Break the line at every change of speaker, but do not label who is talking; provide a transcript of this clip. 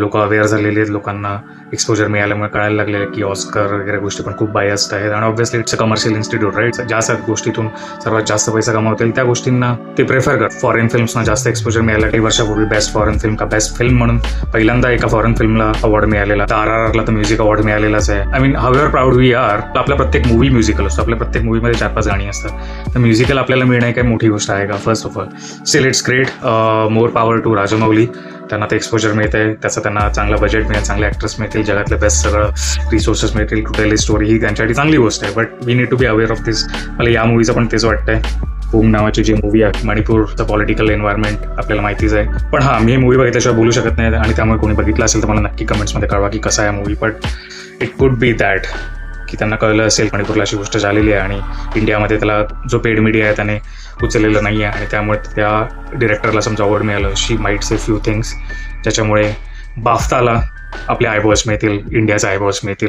लोकं अवेअर झालेली आहेत, लोकांना एक्सपोजर मिळाल्यामुळे कळायला लागले की ऑस्कर वगैरे गोष्टी पण खूप बायस्ड आहेत आणि obviously it's a commercial institute right. ज्या गोष्टीतून सर्वात जास्त पैसा कमावतील त्या गोष्टींना ते प्रेफर करतात. फॉरेन फिल्म्सना जास्त एक्सपोजर मिळाला. काही वर्षापूर्वी बेस्ट फॉरेन फिल्म का बेस्ट फिल्म म्हणून पहिल्यांदा एका फॉरेन फिल्मला अवॉर्ड मिळालेला. RRRला तर म्युझिक अवॉर्ड मिळालेलाच आहे. I mean however proud we are. आपला प्रत्येक मूवी म्युझिकल असतो. आपल्या प्रत्येक मूवीमध्ये 4-5 गाणी असतात. तर म्युझिकल आपल्याला मिळणं काही मोठी गोष्ट आहे का? First of all still it's great. More power to Rajamouli. त्यांना ते एक्सपोजर मिळत आहे, त्याचं त्यांना चांगला बजेट मिळेल, चांगले ॲक्टर्स मिळतील, जगातले बेस्ट सगळं रिसोर्सेस मिळतील टू टेल स्टोरी. ही त्यांच्यासाठी चांगली गोष्ट आहे. But we need to be aware of this. मला या मूवीचं पण तेच वाटतंय. होम नावाची जी मूवी आहे, मणिपूरचं पॉलिटिकल एन्व्हायरमेंट आपल्याला माहितीच आहे. पण हां, मी मूवी बघितल्याशिवाय बोलू शकत नाही आणि त्यामुळे कोणी बघितलं असेल तर मला नक्की कमेंट्समध्ये कळवा की कसा आहे movie. But it could be that की त्यांना कळलं असेल मणिपूरला अशी गोष्ट झालेली आहे आणि इंडियामध्ये त्याला जो पेड मीडिया आहे त्याने उचललेलं नाही आहे आणि त्यामुळे त्या डिरेक्टरला समजा अवॉर्ड मिळालं. शी माईट से फ्यू थिंग्स ज्याच्यामुळे बाफ्ताला आपले आयबॉस मिळतील, इंडियाचे आयबॉस मिळतील.